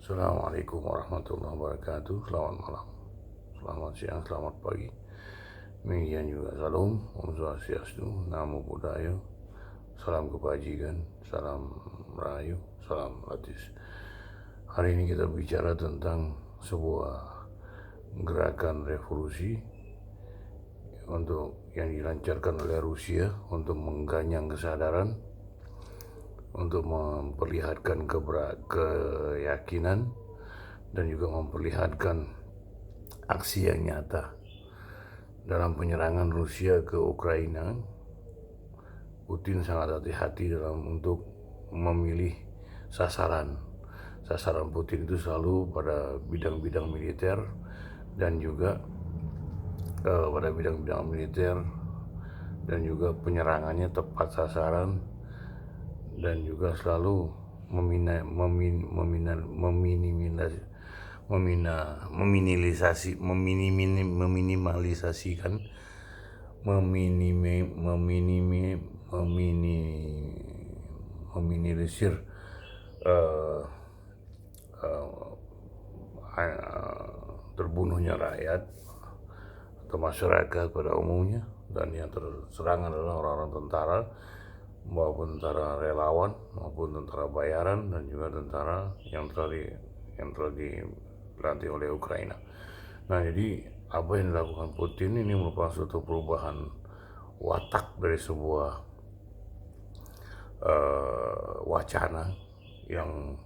Assalamualaikum warahmatullahi wabarakatuh. Selamat malam, selamat siang, selamat pagi. Demikian juga salam, Om Swastiastu, Namo Buddhaya, salam kebajikan, salam rahayu, salam latis. Hari ini kita bicara tentang sebuah gerakan revolusi untuk yang dilancarkan oleh Rusia untuk mengganyang kesadaran, untuk memperlihatkan keyakinan dan juga memperlihatkan aksi yang nyata dalam penyerangan Rusia ke Ukraina. Putin sangat hati-hati dalam untuk memilih sasaran. Sasaran Putin itu selalu pada bidang-bidang militer dan juga penyerangannya tepat sasaran, dan juga selalu meminimalisir terbunuhnya rakyat atau masyarakat pada umumnya, dan yang terserang adalah orang-orang tentara maupun tentara relawan maupun tentara bayaran dan juga tentara yang telah dilatih oleh Ukraina. Nah, jadi apa yang dilakukan Putin ini merupakan suatu perubahan watak dari sebuah wacana yang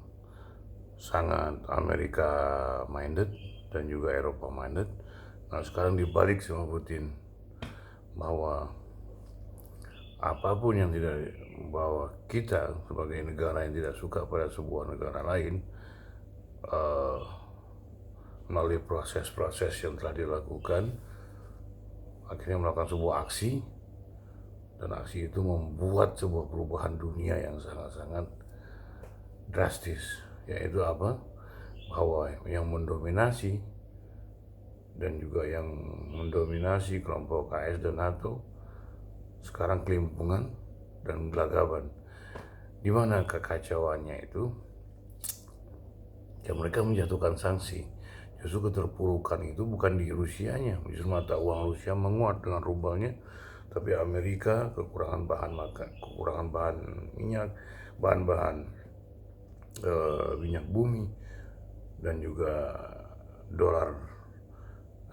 sangat Amerika minded dan juga Eropa minded. Nah, sekarang dibalik sama Putin, bahwa apapun yang tidak, bahwa kita sebagai negara yang tidak suka pada sebuah negara lain, melalui proses-proses yang telah dilakukan, akhirnya melakukan sebuah aksi, dan aksi itu membuat sebuah perubahan dunia yang sangat-sangat drastis, yaitu apa? Bahwa yang mendominasi kelompok AS dan NATO sekarang kelimpungan dan gelagapan. Di mana kekacauannya itu, ya mereka menjatuhkan sanksi. Justru keterpurukan itu bukan di Rusianya, justru mata uang Rusia menguat dengan rubalnya, tapi Amerika kekurangan bahan makan, kekurangan bahan minyak, bahan-bahan minyak bumi, dan juga dolar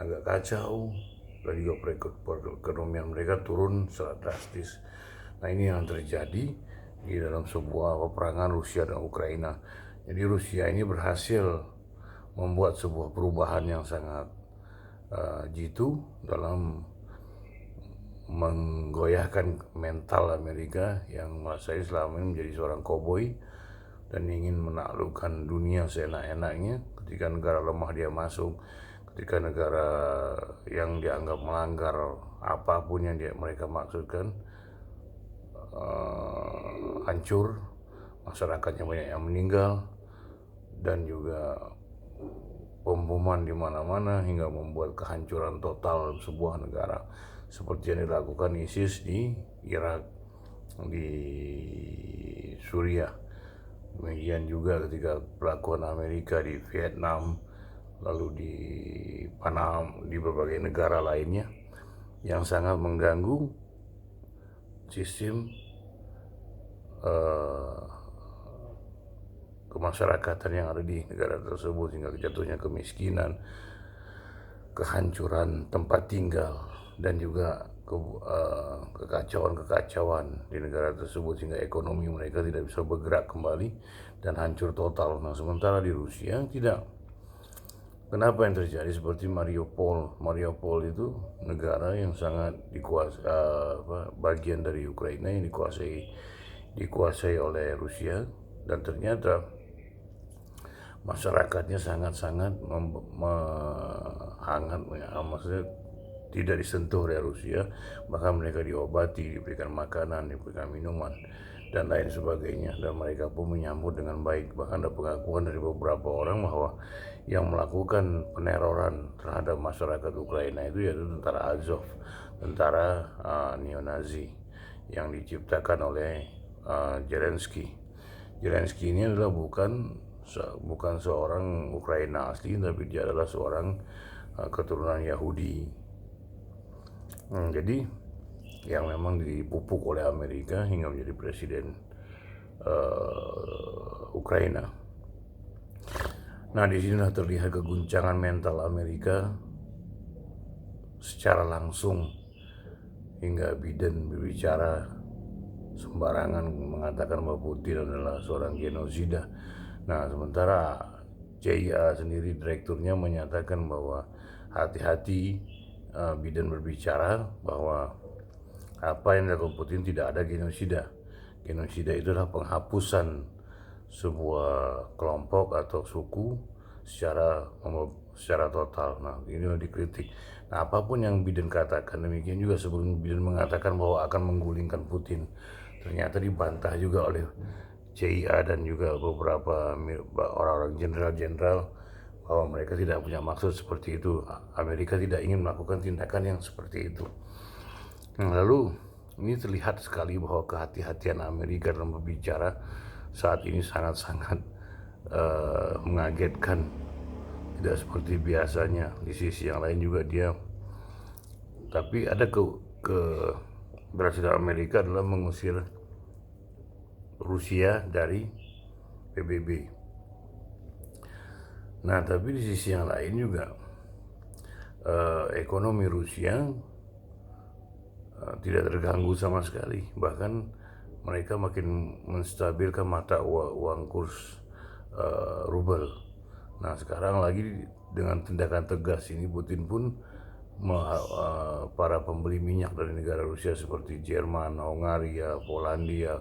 agak kacau, dan juga perekonomian mereka turun secara drastis. Nah, ini yang terjadi di dalam sebuah peperangan Rusia dan Ukraina. Jadi Rusia ini berhasil membuat sebuah perubahan yang sangat jitu dalam menggoyahkan mental Amerika yang merasa selama ini menjadi seorang koboi dan ingin menaklukkan dunia seenak-enaknya. Ketika negara lemah dia masuk, ketika negara yang dianggap melanggar apapun yang mereka maksudkan hancur, masyarakatnya banyak yang meninggal, dan juga pemboman di mana-mana hingga membuat kehancuran total sebuah negara, seperti yang dilakukan ISIS di Irak, di Suriah. Demikian juga ketika pelakuan Amerika di Vietnam, lalu di Panama, di berbagai negara lainnya, yang sangat mengganggu sistem kemasyarakatan yang ada di negara tersebut, hingga jatuhnya kemiskinan, kehancuran tempat tinggal, dan juga kekacauan di negara tersebut, sehingga ekonomi mereka tidak bisa bergerak kembali dan hancur total. Nah, sementara di Rusia tidak. Kenapa yang terjadi seperti Mariupol itu negara yang sangat bagian dari Ukraina yang dikuasai oleh Rusia, dan ternyata masyarakatnya sangat-sangat maksudnya tidak disentuh oleh Rusia, bahkan mereka diobati, diberikan makanan, diberikan minuman, dan lain sebagainya, dan mereka pun menyambut dengan baik. Bahkan ada pengakuan dari beberapa orang bahwa yang melakukan peneroran terhadap masyarakat Ukraina itu yaitu tentara Azov, tentara neo-Nazi yang diciptakan oleh Zelensky. Zelensky ini adalah bukan bukan seorang Ukraina asli, tapi dia adalah seorang keturunan Yahudi. Jadi yang memang dipupuk oleh Amerika hingga menjadi presiden Ukraina. Nah, di sinilah terlihat keguncangan mental Amerika secara langsung, hingga Biden berbicara sembarangan mengatakan bahwa Putin adalah seorang genosida. Nah, sementara CIA sendiri, direkturnya, menyatakan bahwa hati-hati, Biden berbicara bahwa apa yang dilakukan Putin tidak ada genosida. Genosida itu adalah penghapusan sebuah kelompok atau suku secara total. Nah, ini dikritik. Nah, apapun yang Biden katakan, demikian juga sebelum Biden mengatakan bahwa akan menggulingkan Putin, ternyata dibantah juga oleh CIA dan juga beberapa orang-orang jenderal-jenderal bahwa mereka tidak punya maksud seperti itu. Amerika tidak ingin melakukan tindakan yang seperti itu. Lalu ini terlihat sekali bahwa kehati-hatian Amerika dalam berbicara saat ini sangat-sangat mengagetkan, tidak seperti biasanya. Di sisi yang lain juga tapi ada keberhasilan Amerika adalah mengusir Rusia dari PBB. Nah, tapi di sisi yang lain juga ekonomi Rusia tidak terganggu sama sekali. Bahkan mereka makin menstabilkan mata uang kurs rubel. Nah, sekarang lagi dengan tindakan tegas ini, Putin pun para pembeli minyak dari negara Rusia seperti Jerman, Hongaria, Polandia,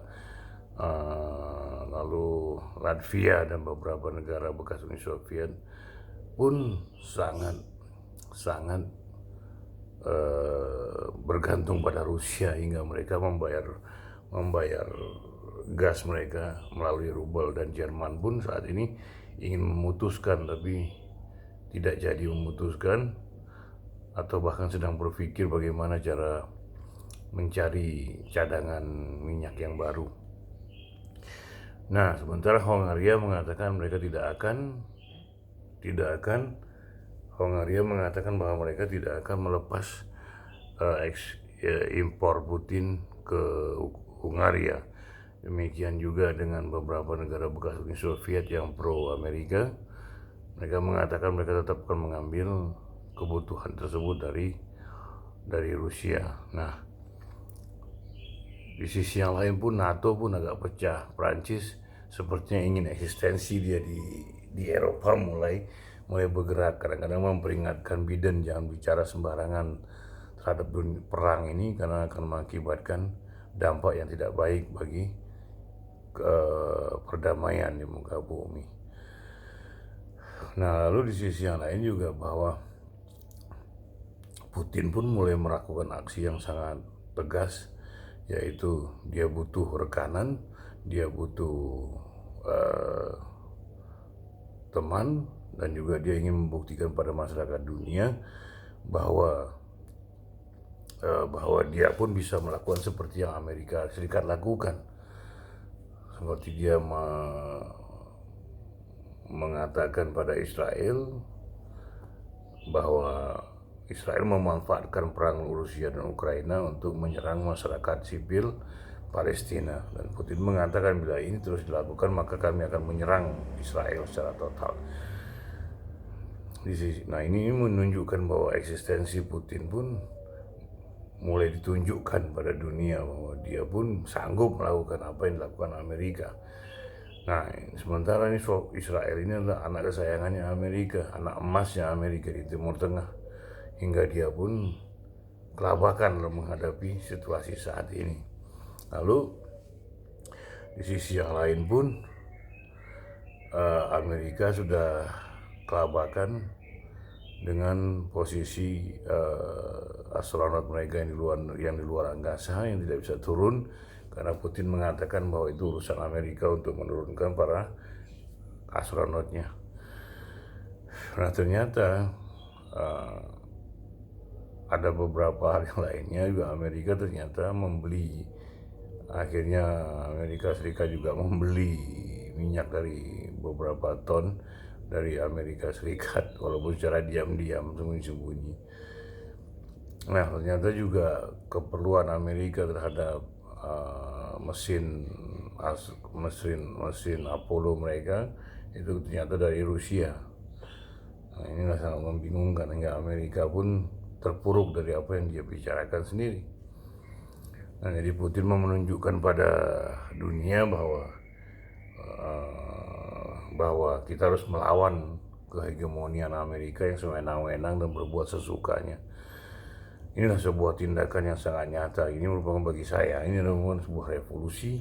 lalu Latvia dan beberapa negara bekas Uni Soviet pun sangat bergantung pada Rusia, hingga mereka membayar gas mereka melalui rubel. Dan Jerman pun saat ini ingin memutuskan, tapi tidak jadi memutuskan, atau bahkan sedang berpikir bagaimana cara mencari cadangan minyak yang baru. Nah, sementara Hongaria mengatakan mereka tidak akan Hongaria mengatakan bahwa mereka tidak akan melepas impor Putin ke Hungaria. Demikian juga dengan beberapa negara bekas Uni Soviet yang pro Amerika. Mereka mengatakan mereka tetap akan mengambil kebutuhan tersebut dari Rusia. Nah, di sisi yang lain pun NATO pun agak pecah. Prancis sepertinya ingin eksistensi dia di Eropa mulai bergerak. Kadang-kadang memperingatkan Biden jangan bicara sembarangan terhadap perang ini, karena akan mengakibatkan dampak yang tidak baik bagi perdamaian di muka bumi. Nah, lalu di sisi yang lain juga bahwa Putin pun mulai melakukan aksi yang sangat tegas, yaitu dia butuh rekanan, dia butuh teman, dan juga dia ingin membuktikan pada masyarakat dunia bahwa dia pun bisa melakukan seperti yang Amerika Serikat lakukan. Seperti dia mengatakan pada Israel bahwa Israel memanfaatkan perang Rusia dan Ukraina untuk menyerang masyarakat sipil Palestina, dan Putin mengatakan bila ini terus dilakukan maka kami akan menyerang Israel secara total. Nah, ini menunjukkan bahwa eksistensi Putin pun mulai ditunjukkan pada dunia, bahwa dia pun sanggup melakukan apa yang dilakukan Amerika. Nah, sementara ini Israel ini adalah anak kesayangannya Amerika, anak emasnya Amerika di Timur Tengah, hingga dia pun kelabakan dalam menghadapi situasi saat ini. Lalu di sisi yang lain pun Amerika sudah kelabakan dengan posisi astronot mereka yang di luar angkasa yang tidak bisa turun, karena Putin mengatakan bahwa itu urusan Amerika untuk menurunkan para astronotnya. Nah, ternyata ada beberapa hal yang lainnya juga. Amerika ternyata akhirnya Amerika Serikat juga membeli minyak dari beberapa ton dari Amerika Serikat, walaupun secara diam-diam, sembunyi-sembunyi. Nah, ternyata juga keperluan Amerika terhadap mesin Apollo mereka itu ternyata dari Rusia. Nah, inilah sangat membingungkan, hingga Amerika pun terpuruk dari apa yang dia bicarakan sendiri. Nah, jadi Putin mau menunjukkan pada dunia bahwa kita harus melawan kehegemonian Amerika yang sewenang-wenang dan berbuat sesukanya. Inilah sebuah tindakan yang sangat nyata. Ini merupakan bagi saya, ini merupakan sebuah revolusi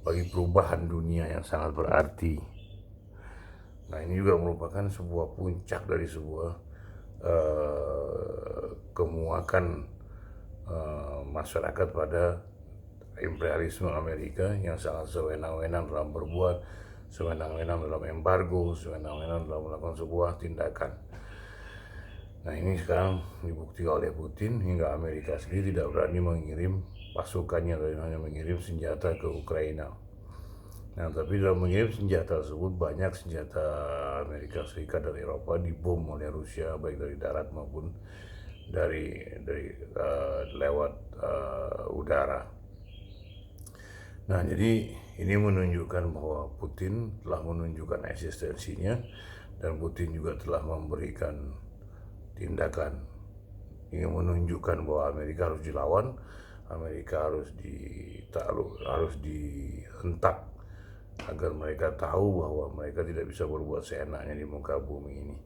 bagi perubahan dunia yang sangat berarti. Nah, ini juga merupakan sebuah puncak dari sebuah kemuakan masyarakat pada imperialisme Amerika yang sangat sewenang-wenang dalam berbuat, sewenang-wenang dalam embargo, sewenang-wenang dalam melakukan sebuah tindakan. Nah, ini sekarang dibuktikan oleh Putin, hingga Amerika sendiri tidak berani mengirim pasukannya dan hanya mengirim senjata ke Ukraina. Nah, tapi dalam mengirim senjata tersebut, banyak senjata Amerika Serikat dan Eropa dibom oleh Rusia, baik dari darat maupun dari lewat udara. Nah, jadi ini menunjukkan bahwa Putin telah menunjukkan eksistensinya, dan Putin juga telah memberikan tindakan ingin menunjukkan bahwa Amerika harus dilawan, Amerika harus dihentak agar mereka tahu bahwa mereka tidak bisa berbuat seenaknya di muka bumi ini.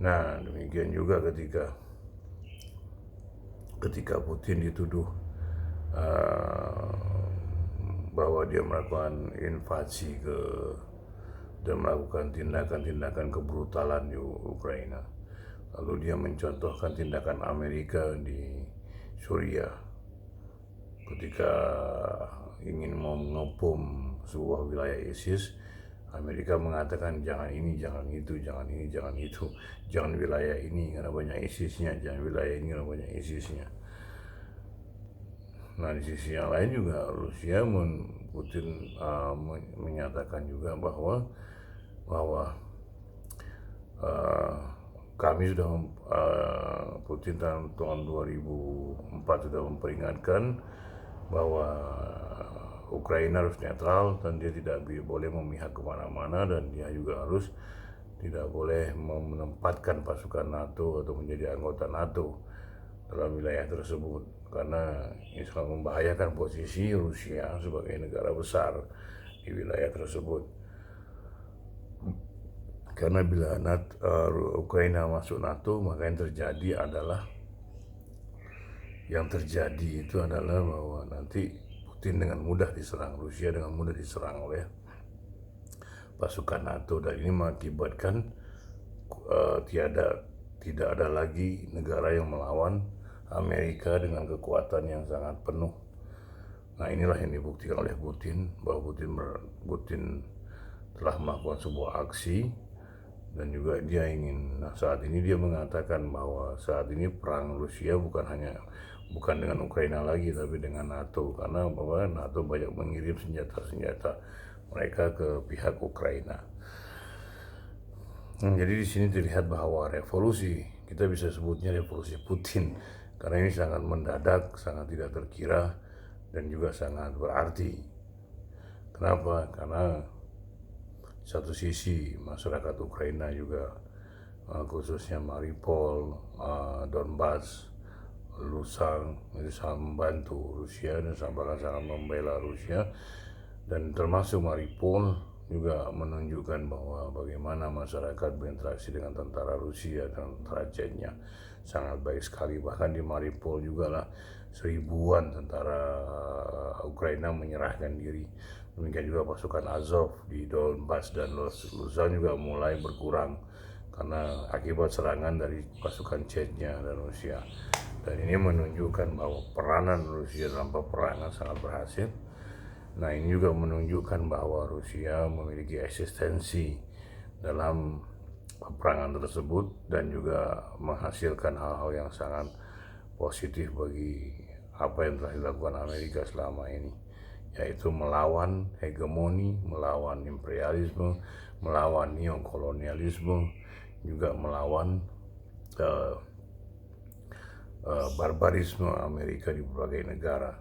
Nah, demikian juga ketika Putin dituduh bahwa dia melakukan invasi dan melakukan tindakan-tindakan kebrutalan di Ukraina. Lalu dia mencontohkan tindakan Amerika di Suriah ketika ingin mengebom sebuah wilayah ISIS. Amerika mengatakan jangan ini, jangan itu, jangan ini, jangan itu, jangan wilayah ini karena banyak ISISnya, jangan wilayah ini karena banyak ISISnya. Nah, di sisi yang lain juga Rusia, Putin menyatakan juga bahwa kami sudah Putin tahun 2004 sudah memperingatkan bahwa Ukraina harus netral dan dia tidak boleh memihak kemana-mana, dan dia juga tidak boleh menempatkan pasukan NATO atau menjadi anggota NATO dalam wilayah tersebut, karena ini sangat membahayakan posisi Rusia sebagai negara besar di wilayah tersebut. Karena bila Ukraina masuk NATO, maka yang terjadi itu adalah bahwa nanti Putin dengan mudah diserang, Rusia dengan mudah diserang oleh pasukan NATO, dan ini mengakibatkan tidak ada lagi negara yang melawan Amerika dengan kekuatan yang sangat penuh. Nah, inilah yang dibuktikan oleh Putin, bahwa Putin telah melakukan sebuah aksi, dan juga dia saat ini dia mengatakan bahwa saat ini perang Rusia bukan dengan Ukraina lagi, tapi dengan NATO, karena bahwa NATO banyak mengirim senjata-senjata mereka ke pihak Ukraina. Jadi di sini terlihat bahwa revolusi, kita bisa sebutnya revolusi Putin, karena ini sangat mendadak, sangat tidak terkira, dan juga sangat berarti. Kenapa? Karena satu sisi masyarakat Ukraina juga, khususnya Mariupol, Donbas, Luhansk, itu sangat membantu Rusia dan sangat membela Rusia, dan termasuk Mariupol juga menunjukkan bahwa bagaimana masyarakat berinteraksi dengan tentara Rusia dan tentara Chechnya sangat baik sekali. Bahkan di Mariupol juga lah seribuan tentara Ukraina menyerahkan diri. Demikian juga pasukan Azov di Donbas dan Luhansk juga mulai berkurang karena akibat serangan dari pasukan Chechnya dan Rusia. Dan ini menunjukkan bahwa peranan Rusia dalam peperangan sangat berhasil. Nah, ini juga menunjukkan bahwa Rusia memiliki eksistensi dalam peperangan tersebut, dan juga menghasilkan hal-hal yang sangat positif bagi apa yang telah dilakukan Amerika selama ini. yaitu melawan hegemoni, melawan imperialisme, melawan neokolonialisme, juga melawan uh, barbarisme Amerika di berbagai negara.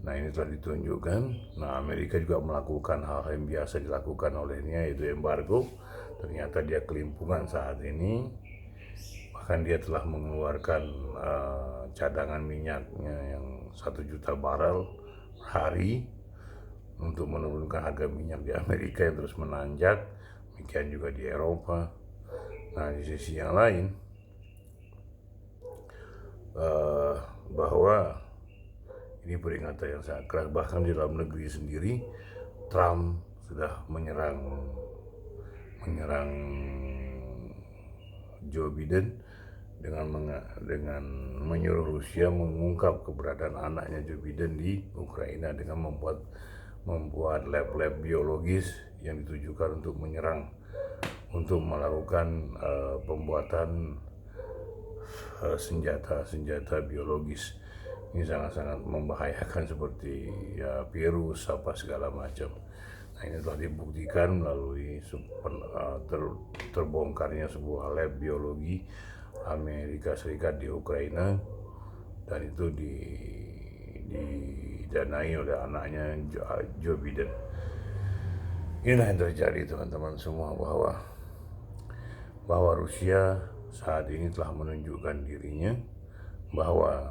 Nah, ini telah ditunjukkan. Nah, Amerika juga melakukan hal yang biasa dilakukan olehnya, yaitu embargo. Ternyata dia kelimpungan saat ini. Bahkan dia telah mengeluarkan cadangan minyaknya yang 1 juta barel per hari untuk menurunkan harga minyak di Amerika yang terus menanjak. Demikian juga di Eropa. Nah, di sisi yang lain, bahwa ini peringatan yang sangat keras. Bahkan di dalam negeri sendiri, Trump sudah menyerang Joe Biden dengan menyuruh Rusia mengungkap keberadaan anaknya Joe Biden di Ukraina dengan membuat lab-lab biologis yang ditujukan untuk menyerang, untuk melakukan pembuatan senjata biologis. Ini sangat-sangat membahayakan, seperti virus apa segala macam. Nah, ini telah dibuktikan melalui terbongkarnya sebuah lab biologi Amerika Serikat di Ukraina, dan itu didanai oleh anaknya Joe Biden. Inilah yang terjadi, teman-teman semua, bahwa Rusia saat ini telah menunjukkan dirinya bahwa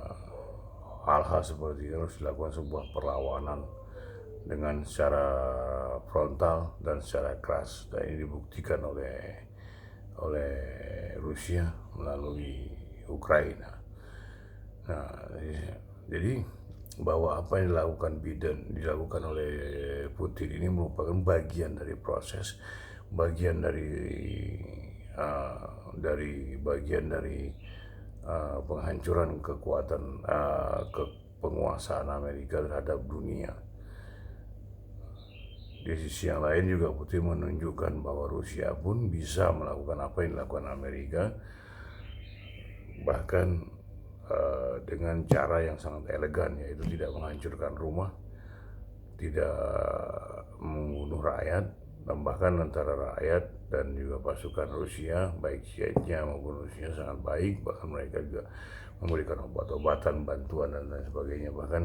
hal-hal seperti ini harus dilakukan sebuah perlawanan dengan secara frontal dan secara keras, dan ini dibuktikan oleh Rusia melalui Ukraina. Nah, jadi bahwa apa yang dilakukan oleh Putin ini merupakan bagian dari proses, bagian dari penghancuran kekuatan penguasaan Amerika terhadap dunia. Di sisi yang lain juga Putin menunjukkan bahwa Rusia pun bisa melakukan apa yang dilakukan Amerika, bahkan dengan cara yang sangat elegan, yaitu tidak menghancurkan rumah, tidak membunuh rakyat, dan bahkan antara rakyat dan juga pasukan Rusia, baik Chechnya maupun Rusia, sangat baik. Bahkan mereka juga memberikan obat-obatan, bantuan dan lain sebagainya. Bahkan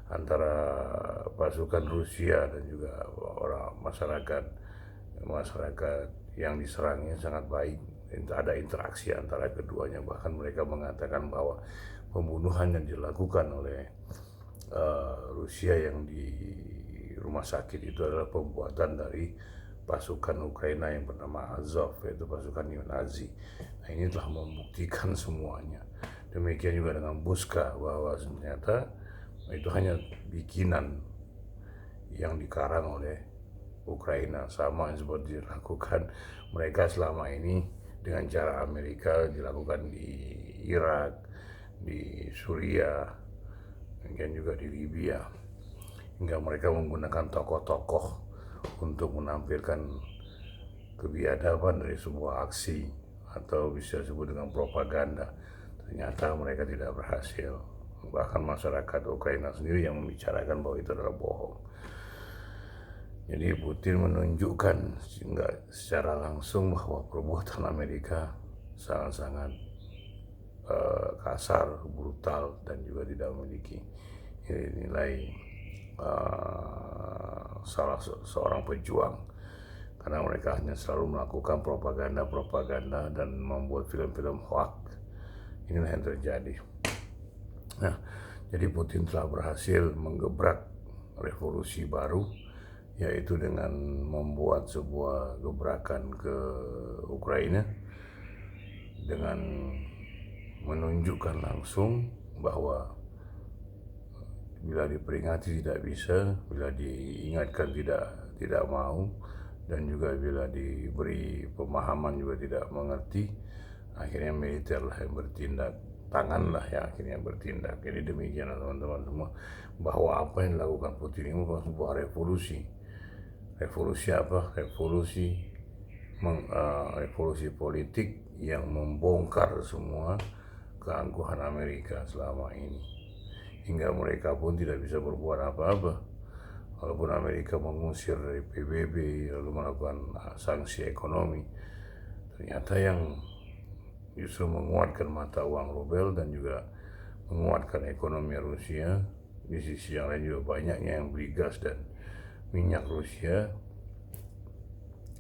antara pasukan Rusia dan juga orang masyarakat yang diserangnya sangat baik. Ada interaksi antara keduanya. Bahkan mereka mengatakan bahwa pembunuhan yang dilakukan oleh Rusia yang di rumah sakit itu adalah pembuatan dari pasukan Ukraina yang bernama Azov, yaitu pasukan neo-Nazi. Nah, ini telah membuktikan semuanya. Demikian juga dengan Buska, bahwa ternyata itu hanya bikinan yang dikarang oleh Ukraina, sama seperti dilakukan mereka selama ini dengan cara Amerika dilakukan di Irak, di Suriah, dan juga di Libya, hingga mereka menggunakan tokoh-tokoh untuk menampilkan kebiadaban dari sebuah aksi, atau bisa disebut dengan propaganda. Ternyata mereka tidak berhasil. Bahkan masyarakat Ukraina sendiri yang membicarakan bahwa itu adalah bohong. Jadi Putin menunjukkan secara langsung bahwa perbuatan Amerika sangat-sangat kasar, brutal, dan juga tidak memiliki nilai salah seorang pejuang, karena mereka hanya selalu melakukan propaganda dan membuat film-film hoax. Inilah yang terjadi. Nah, jadi Putin telah berhasil menggebrak revolusi baru, yaitu dengan membuat sebuah gebrakan ke Ukraina dengan menunjukkan langsung bahwa bila diperingati tidak bisa, bila diingatkan tidak mau, dan juga bila diberi pemahaman juga tidak mengerti. Akhirnya militer lah yang bertindak, tangan lah yang akhirnya bertindak. Jadi demikian teman-teman semua, bahwa apa yang dilakukan Putin ini merupakan sebuah revolusi. Revolusi apa? Revolusi politik yang membongkar semua keangkuhan Amerika selama ini, hingga mereka pun tidak bisa berbuat apa-apa. walaupun Amerika mengusir dari PBB lalu melakukan sanksi ekonomi, ternyata yang justru menguatkan mata uang rubel dan juga menguatkan ekonomi Rusia. Di sisi yang lain juga banyaknya yang beli gas dan minyak Rusia.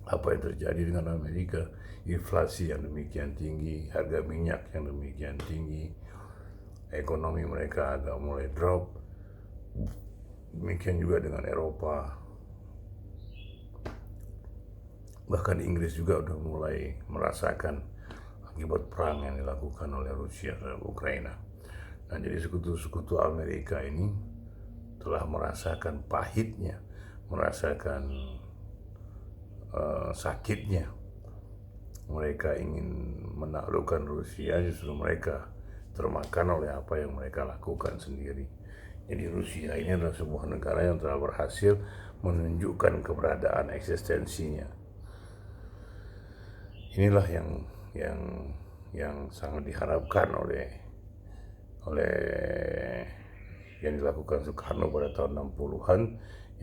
Apa yang terjadi dengan Amerika? Inflasi yang demikian tinggi, harga minyak yang demikian tinggi, ekonomi mereka agak mulai drop. Demikian juga dengan Eropa. Bahkan Inggris juga sudah mulai merasakan akibat perang yang dilakukan oleh Rusia terhadap Ukraina. Nah, jadi sekutu-sekutu Amerika ini telah merasakan pahitnya, merasakan sakitnya. Mereka ingin menaklukkan Rusia, justru mereka termakan oleh apa yang mereka lakukan sendiri. Jadi Rusia ini adalah sebuah negara yang telah berhasil menunjukkan keberadaan eksistensinya. Inilah yang sangat diharapkan oleh yang dilakukan Soekarno pada tahun 60-an,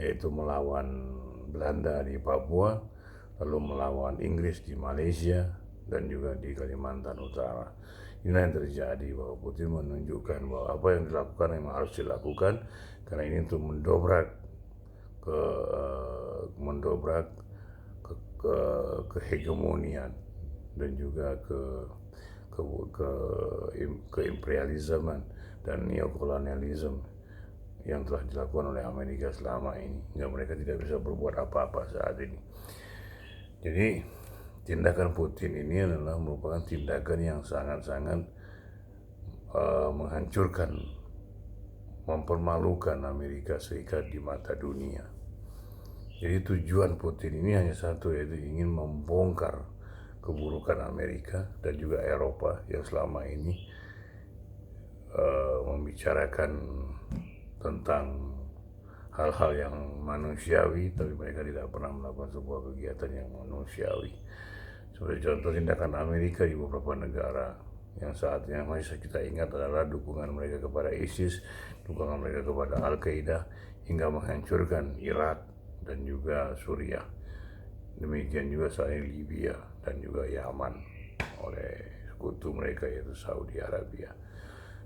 yaitu melawan Belanda di Papua, lalu melawan Inggris di Malaysia, dan juga di Kalimantan Utara. Inilah yang terjadi, bahwa Putin menunjukkan bahwa apa yang dilakukan memang harus dilakukan, karena ini untuk mendobrak kehegemonian dan juga ke imperialisme dan neokolonialisme yang telah dilakukan oleh Amerika selama ini, hingga mereka tidak bisa berbuat apa-apa saat ini. Jadi tindakan Putin ini adalah merupakan tindakan yang sangat-sangat menghancurkan, mempermalukan Amerika Serikat di mata dunia. Jadi tujuan Putin ini hanya satu, yaitu ingin membongkar keburukan Amerika dan juga Eropa yang selama ini membicarakan tentang hal-hal yang manusiawi, tapi mereka tidak pernah melakukan sebuah kegiatan yang manusiawi. Sebagai contoh, tindakan Amerika di beberapa negara yang saatnya masih kita ingat adalah dukungan mereka kepada ISIS, dukungan mereka kepada Al-Qaeda, hingga menghancurkan Irak dan juga Suriah. Demikian juga saat ini Libya dan juga Yaman oleh sekutu mereka, yaitu Saudi Arabia.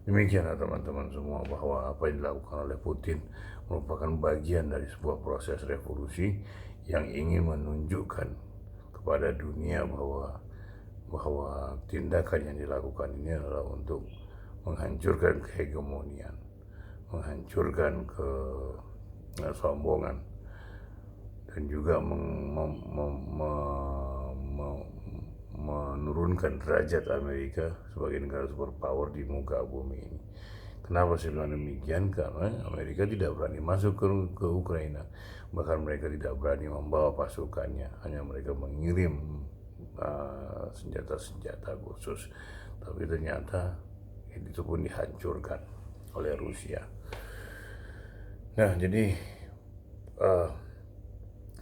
Demikianlah teman-teman semua, bahwa apa yang dilakukan oleh Putin merupakan bagian dari sebuah proses revolusi yang ingin menunjukkan kepada dunia bahwa tindakan yang dilakukan ini adalah untuk menghancurkan kehegemonian, menghancurkan kesombongan, dan juga menurunkan derajat Amerika sebagai negara superpower di muka bumi ini. Kenapa saya bilang demikian? Karena Amerika tidak berani masuk ke Ukraina, bahkan mereka tidak berani membawa pasukannya, hanya mereka mengirim senjata-senjata khusus. Tapi ternyata itu pun dihancurkan oleh Rusia. Nah, jadi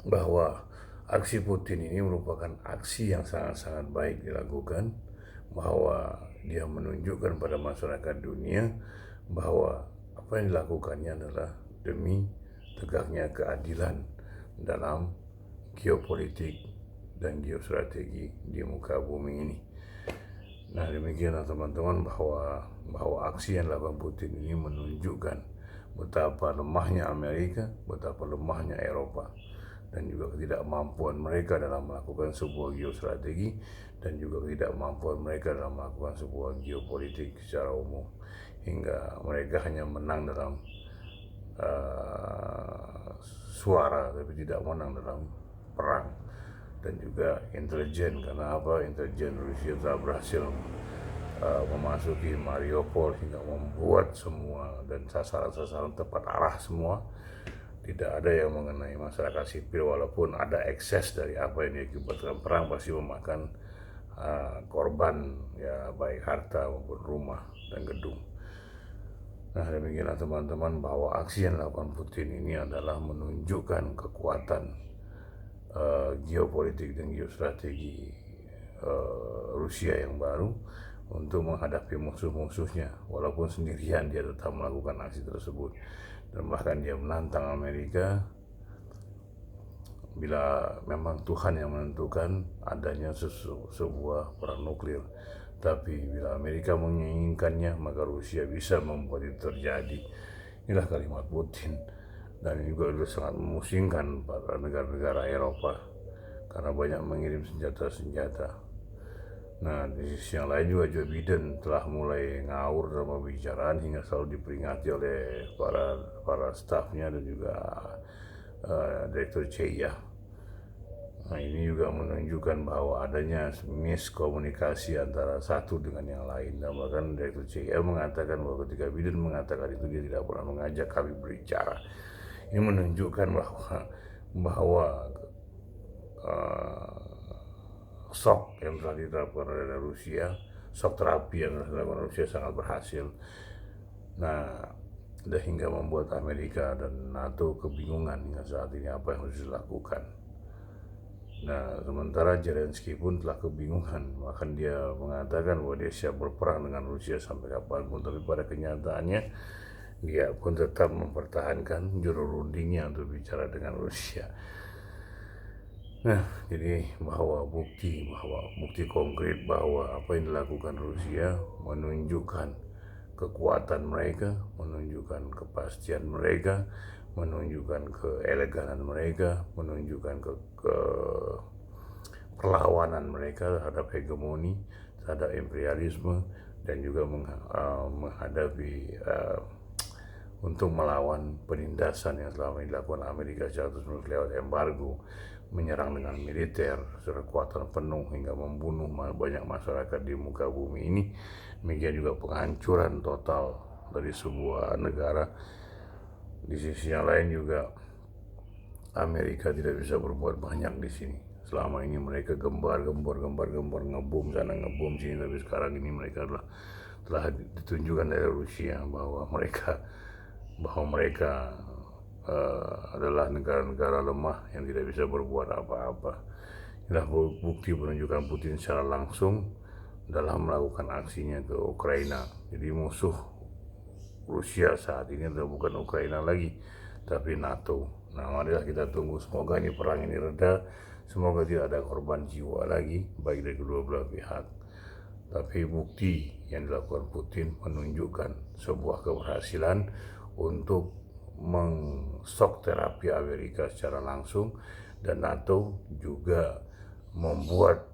bahwa aksi Putin ini merupakan aksi yang sangat-sangat baik dilakukan, bahwa dia menunjukkan pada masyarakat dunia bahwa apa yang dilakukannya adalah demi tegaknya keadilan dalam geopolitik dan geostrategi di muka bumi ini. Nah, demikianlah teman-teman, bahwa aksi yang dilakukan Putin ini menunjukkan betapa lemahnya Amerika, betapa lemahnya Eropa, dan juga ketidakmampuan mereka dalam melakukan sebuah geostrategi, dan juga ketidakmampuan mereka dalam melakukan sebuah geopolitik secara umum, hingga mereka hanya menang dalam suara, tapi tidak menang dalam perang. Dan juga intelijen, karena apa? Intelijen Rusia telah berhasil memasuki Mariupol hingga membuat semua dan sasaran-sasaran tepat arah semua. Tidak ada yang mengenai masyarakat sipil, walaupun ada ekses dari apa yang diakibatkan perang pasti memakan korban, ya baik harta maupun rumah dan gedung. Nah, demikianlah teman-teman, bahwa aksi yang dilakukan Putin ini adalah menunjukkan kekuatan geopolitik dan geostrategi Rusia yang baru untuk menghadapi musuh-musuhnya. Walaupun sendirian dia tetap melakukan aksi tersebut, dan bahkan dia menantang Amerika bila memang Tuhan yang menentukan adanya sebuah perang nuklir. Tapi bila Amerika menginginkannya, maka Rusia bisa membuat itu terjadi. Inilah kalimat Putin. Dan ini juga sangat memusingkan para negara-negara Eropa karena banyak mengirim senjata-senjata. Nah, di sisi yang lain juga Joe Biden telah mulai ngawur dalam pembicaraan hingga selalu diperingati oleh para stafnya dan juga Direktur CIA. Nah, ini juga menunjukkan bahwa adanya miskomunikasi antara satu dengan yang lain. Dan bahkan Direktur CIA mengatakan bahwa ketika Biden mengatakan itu, dia tidak pernah mengajak kami berbicara. Ini menunjukkan bahwa uh, shock yang telah diterapkan oleh Rusia, shock terapi yang telah dilakukan Rusia sangat berhasil. Nah, hingga membuat Amerika dan NATO kebingungan hingga saat ini apa yang harus dilakukan. Nah, sementara Zelensky pun telah kebingungan, bahkan dia mengatakan bahwa dia siap berperang dengan Rusia sampai kapanpun, tapi pada kenyataannya dia pun tetap mempertahankan juru rundingnya untuk bicara dengan Rusia. Nah, jadi bahwa bukti konkret bahwa apa yang dilakukan Rusia menunjukkan kekuatan mereka, menunjukkan kepastian mereka, menunjukkan keeleganan mereka, menunjukkan ke perlawanan mereka terhadap hegemoni, terhadap imperialisme, dan juga menghadapi untuk melawan penindasan yang selama ini dilakukan Amerika secara terus-menerus lewat embargo, menyerang dengan militer secara kekuatan penuh hingga membunuh banyak masyarakat di muka bumi ini. Demikian juga penghancuran total dari sebuah negara. Di sisi yang lain juga Amerika tidak bisa berbuat banyak di sini. Selama ini mereka gembor ngebom sana ngebom sini, tapi sekarang ini mereka telah ditunjukkan dari Rusia bahwa mereka adalah negara-negara lemah yang tidak bisa berbuat apa-apa. Inilah bukti penunjukan Putin secara langsung dalam melakukan aksinya ke Ukraina. Jadi musuh Rusia saat ini adalah bukan Ukraina lagi, tapi NATO. Nah, marilah kita tunggu, semoga ini perang ini reda, semoga tidak ada korban jiwa lagi baik dari kedua belah pihak. Tapi bukti yang dilakukan Putin menunjukkan sebuah keberhasilan untuk mengsok terapi Amerika secara langsung, dan NATO juga membuat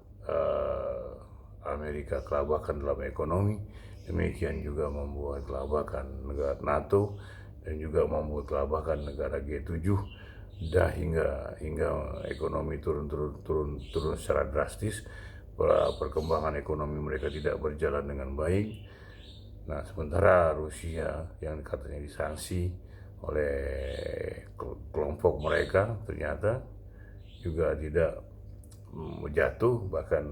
Amerika kelabakan dalam ekonomi, demikian juga membuat kelabakan negara NATO dan juga membuat kelabakan negara G7, dan hingga ekonomi turun secara drastis. Perkembangan ekonomi mereka tidak berjalan dengan baik. Nah, sementara Rusia yang katanya disanksi oleh kelompok mereka ternyata juga tidak jatuh, bahkan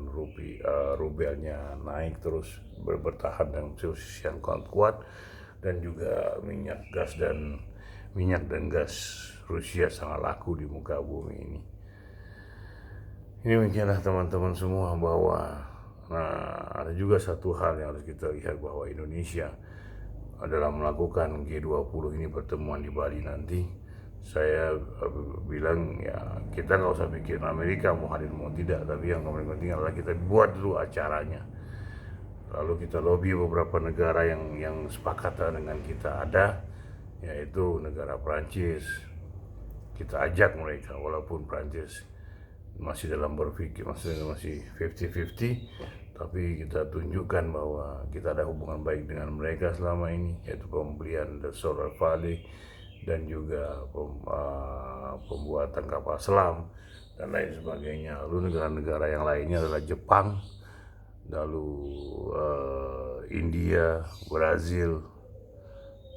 rubelnya naik terus, bertahan dengan posisi yang kuat, dan juga minyak dan gas Rusia sangat laku di muka bumi ini. Ini mungkinlah teman-teman semua bahwa ada juga satu hal yang harus kita lihat, bahwa Indonesia dalam melakukan G20 ini, pertemuan di Bali nanti, saya bilang ya kita nggak usah pikirin Amerika mau hadir mau tidak, tapi yang paling penting adalah kita buat dulu acaranya, lalu kita lobby beberapa negara yang sepakatan dengan kita ada, yaitu negara Prancis. Kita ajak mereka, walaupun Prancis masih dalam berpikir, masih 50-50, tapi kita tunjukkan bahwa kita ada hubungan baik dengan mereka selama ini, yaitu pembelian The Solar Valley dan juga pembuatan kapal selam dan lain sebagainya. Lalu negara-negara yang lainnya adalah Jepang, lalu India, Brazil,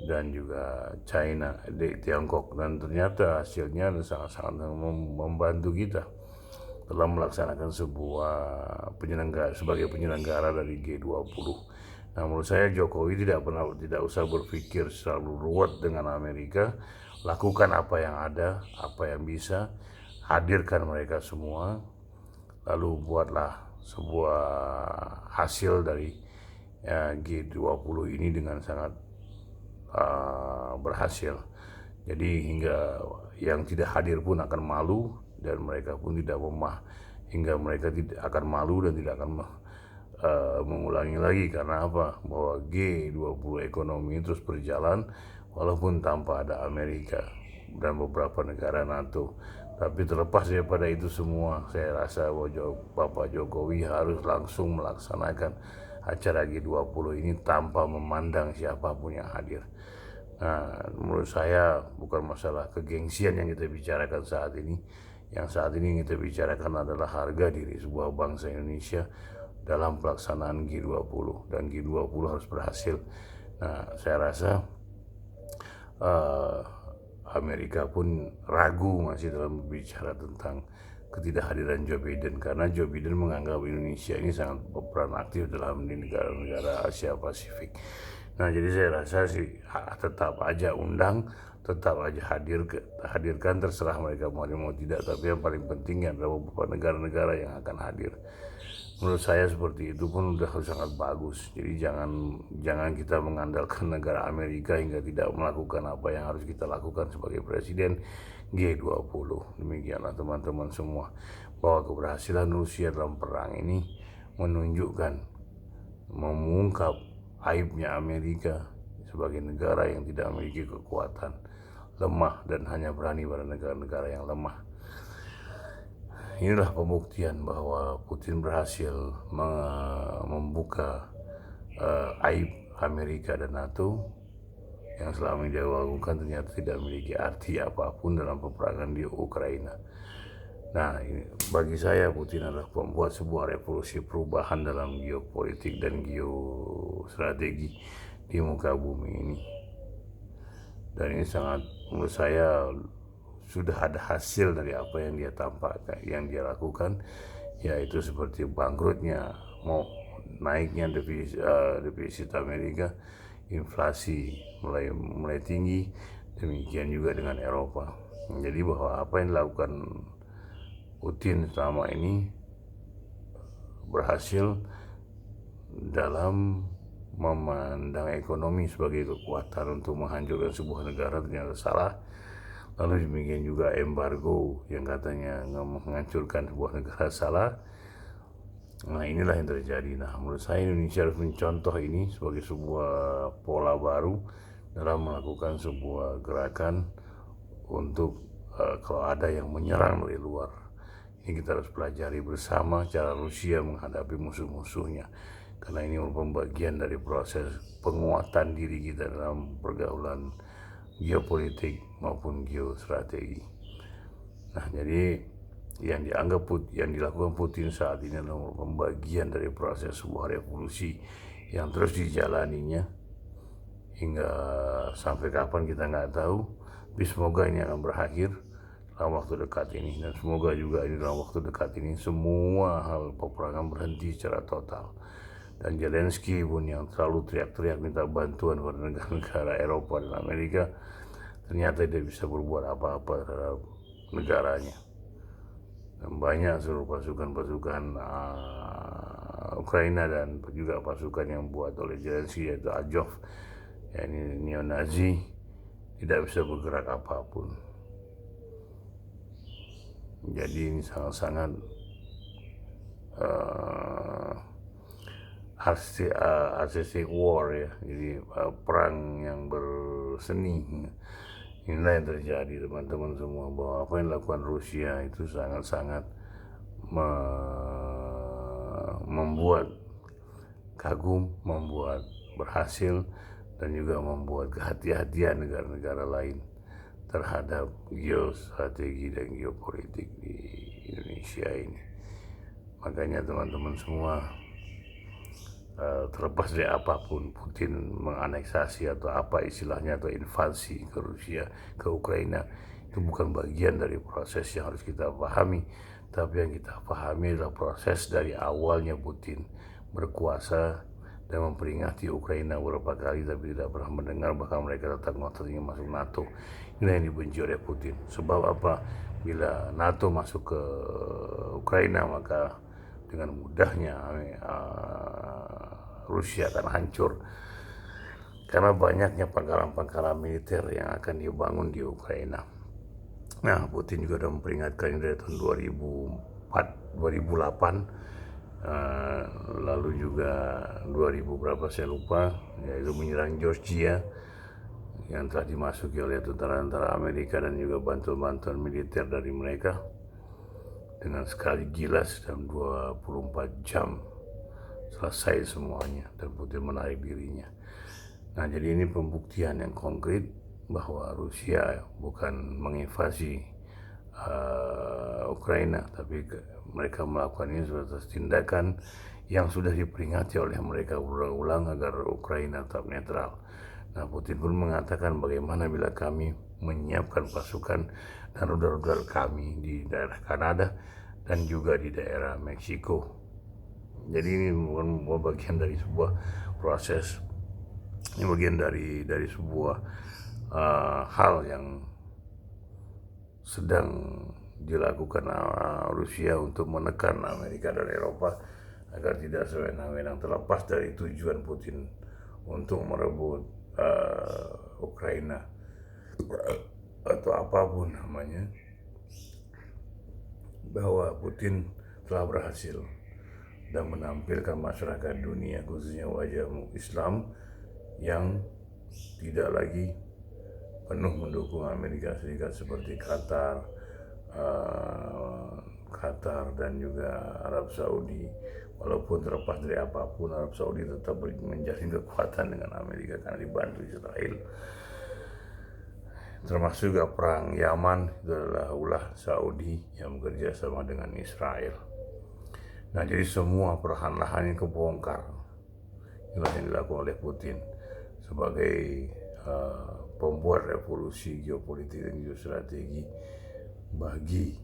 dan juga China, Tiongkok, dan ternyata hasilnya sangat-sangat membantu kita dalam melaksanakan sebagai penyelenggara dari G20. Nah, menurut saya Jokowi tidak usah berpikir selalu ruwet dengan Amerika. Lakukan apa yang ada, apa yang bisa, hadirkan mereka semua, lalu buatlah sebuah hasil dari G20 ini dengan sangat berhasil. Jadi hingga yang tidak hadir pun akan malu dan mereka pun tidak hingga mereka tidak akan malu dan tidak akan mengulangi lagi. Karena apa? Bahwa G20 ekonomi terus berjalan walaupun tanpa ada Amerika dan beberapa negara NATO. Tapi terlepas daripada itu semua, saya rasa bahwa Bapak Jokowi harus langsung melaksanakan acara G20 ini tanpa memandang siapapun yang hadir. Nah, menurut saya bukan masalah kegengsian yang kita bicarakan saat ini. Yang saat ini kita bicarakan adalah harga diri sebuah bangsa Indonesia dalam pelaksanaan G20, dan G20 harus berhasil. Nah, saya rasa Amerika pun ragu masih dalam berbicara tentang ketidakhadiran Joe Biden, karena Joe Biden menganggap Indonesia ini sangat berperan aktif dalam di negara-negara Asia Pasifik. Nah, jadi saya rasa sih tetap aja undang, tetap aja hadirkan, terserah mereka mau tidak. Tapi yang paling penting adalah beberapa negara-negara yang akan hadir. Menurut saya seperti itu pun udah sangat bagus. Jadi jangan kita mengandalkan negara Amerika hingga tidak melakukan apa yang harus kita lakukan sebagai presiden G20. Demikianlah teman-teman semua, bahwa keberhasilan Rusia dalam perang ini menunjukkan, mengungkap aibnya Amerika sebagai negara yang tidak memiliki kekuatan, lemah, dan hanya berani pada negara-negara yang lemah. Inilah pembuktian bahwa Putin berhasil membuka aib Amerika dan NATO yang selama ini dia lakukan ternyata tidak memiliki arti apapun dalam peperangan di Ukraina. Nah, bagi saya Putin adalah pembuat sebuah revolusi perubahan dalam geopolitik dan geostrategi di muka bumi ini. Dan ini sangat, menurut saya, sudah ada hasil dari apa yang dia tampakkan, yang dia lakukan, yaitu seperti bangkrutnya, mau naiknya defisit Amerika, inflasi mulai tinggi, demikian juga dengan Eropa. Jadi bahwa apa yang dilakukan Putin selama ini berhasil dalam memandang ekonomi sebagai kekuatan untuk menghancurkan sebuah negara ternyata salah. Lalu demikian juga embargo yang katanya menghancurkan sebuah negara salah. Nah, inilah yang terjadi. Nah, menurut saya Indonesia harus mencontoh ini sebagai sebuah pola baru dalam melakukan sebuah gerakan untuk kalau ada yang menyerang dari luar, ini kita harus pelajari bersama cara Rusia menghadapi musuh-musuhnya. Karena ini merupakan bagian dari proses penguatan diri kita dalam pergaulan geopolitik maupun geostrategi. Nah, jadi yang dilakukan Putin saat ini adalah bagian dari proses sebuah revolusi yang terus dijalaninya hingga sampai kapan kita nggak tahu. Tapi semoga ini akan berakhir dalam waktu dekat ini, dan semoga juga ini dalam waktu dekat ini semua hal peperangan berhenti secara total. Dan Zelensky pun yang selalu teriak-teriak minta bantuan pada negara-negara Eropa dan Amerika, ternyata tidak bisa berbuat apa-apa terhadap negaranya. Dan banyak seluruh pasukan-pasukan Ukraina dan juga pasukan yang buat oleh Zelensky, yaitu Azov, yakni neo-Nazi, tidak bisa bergerak apapun. Jadi ini sangat-sangat artistic war ya, jadi perang yang berseni. Inilah yang terjadi teman-teman semua, bahwa apa yang dilakukan Rusia itu sangat-sangat membuat kagum, membuat berhasil, dan juga membuat kehati-hatian negara-negara lain terhadap geostrategi dan geopolitik di Indonesia ini. Makanya teman-teman semua, terlepas dari apapun Putin menganeksasi atau apa istilahnya, atau invasi ke Rusia, ke Ukraina, itu bukan bagian dari proses yang harus kita pahami. Tapi yang kita pahami adalah proses dari awalnya Putin berkuasa dan memperingati Ukraina beberapa kali, tapi tidak pernah mendengar bahkan mereka tetap ngotot ingin masuk NATO. Ini yang dibenci oleh Putin. Sebab apa? Bila NATO masuk ke Ukraina, maka dengan mudahnya Rusia akan hancur, karena banyaknya pangkalan-pangkalan militer yang akan dibangun di Ukraina. Nah, Putin juga sudah memperingatkan dari tahun 2004, 2008, lalu juga 2000 berapa saya lupa, yaitu menyerang Georgia yang telah dimasuki oleh tentara-tentara Amerika dan juga bantuan-bantuan militer dari mereka. Dengan sekali gilas dalam 24 jam selesai semuanya dan Putin menarik dirinya. Nah, jadi ini pembuktian yang konkret bahwa Rusia bukan menginvasi Ukraina, tapi mereka melakukan ini sebagai tindakan yang sudah diperingati oleh mereka berulang-ulang agar Ukraina tetap netral. Nah, Putin pun mengatakan bagaimana bila kami menyiapkan pasukan dan rudal-rudal kami di daerah Kanada dan juga di daerah Meksiko. Jadi ini bukan bagian dari sebuah proses, ini bagian dari sebuah hal yang sedang dilakukan Rusia untuk menekan Amerika dan Eropa agar tidak sewenang-wenang, terlepas dari tujuan Putin untuk merebut Ukraina atau apapun namanya, bahwa Putin telah berhasil dan menampilkan masyarakat dunia, khususnya wajah Islam, yang tidak lagi penuh mendukung Amerika Serikat seperti Qatar dan juga Arab Saudi. Walaupun terlepas dari apapun, Arab Saudi tetap menjalin kekuatan dengan Amerika karena dibantu Israel. Termasuk juga perang Yaman, itu adalah ulah Saudi yang bekerja sama dengan Israel. Nah, jadi semua perlahan-lahan yang kebongkar. Inilah yang dilakukan oleh Putin sebagai pembuat revolusi geopolitik dan geostrategi bagi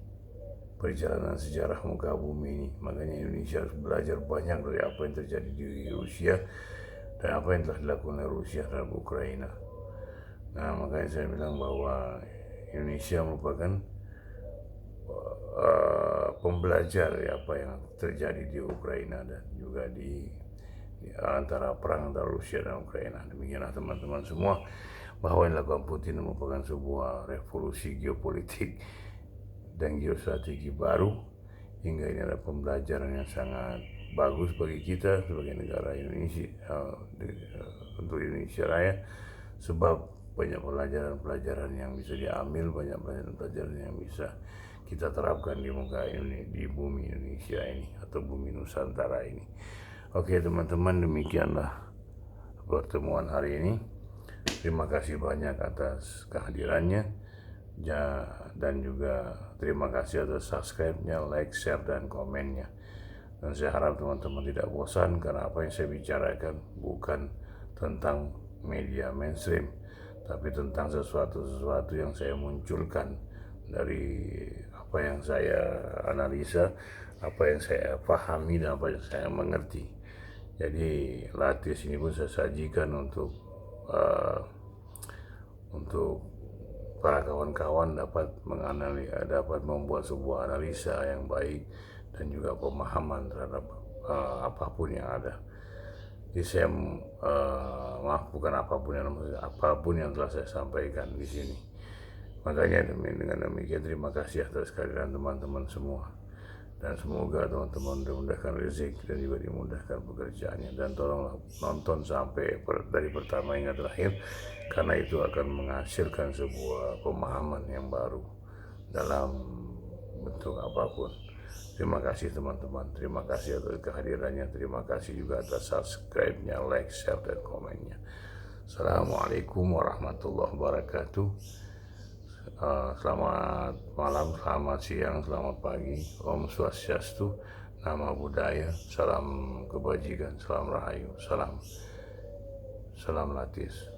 perjalanan sejarah muka bumi ini. Makanya Indonesia harus belajar banyak dari apa yang terjadi di Rusia dan apa yang telah dilakukan oleh Rusia terhadap Ukraina. Nah, makanya saya bilang bahwa Indonesia merupakan pembelajar ya apa yang terjadi di Ukraina dan juga di antara perang antara Rusia dan Ukraina. Demikianlah teman-teman semua, bahwa yang dilakukan Putin merupakan sebuah revolusi geopolitik dan geostrategi baru, hingga ini adalah pembelajaran yang sangat bagus bagi kita sebagai negara Indonesia, untuk Indonesia Raya, sebab banyak pelajaran-pelajaran yang bisa diambil, banyak pelajaran yang bisa kita terapkan di muka ini, di bumi Indonesia ini atau bumi Nusantara ini. Oke teman-teman, demikianlah pertemuan hari ini. Terima kasih banyak atas kehadirannya dan juga terima kasih atas subscribe-nya, like, share, dan komennya. Dan saya harap teman-teman tidak bosan, karena apa yang saya bicarakan bukan tentang media mainstream, tapi tentang sesuatu yang saya munculkan dari apa yang saya analisa, apa yang saya pahami, dan apa yang saya mengerti. Jadi Latis ini pun saya sajikan untuk para kawan-kawan dapat membuat sebuah analisa yang baik dan juga pemahaman terhadap apapun yang ada. Jadi saya apapun yang telah saya sampaikan di sini. Makanya dengan demikian terima kasih atas kehadiran teman-teman semua, dan semoga teman-teman dimudahkan rezeki dan juga dimudahkan pekerjaannya, dan tolonglah nonton sampai dari pertama hingga terakhir, karena itu akan menghasilkan sebuah pemahaman yang baru dalam bentuk apapun. Terima kasih teman-teman, terima kasih atas kehadirannya, terima kasih juga atas subscribe-nya, like, share, dan komennya. Assalamualaikum warahmatullahi wabarakatuh. Selamat malam, selamat siang, selamat pagi. Om Swastiastu, Namo Buddhaya, salam kebajikan, salam rahayu, salam Latis.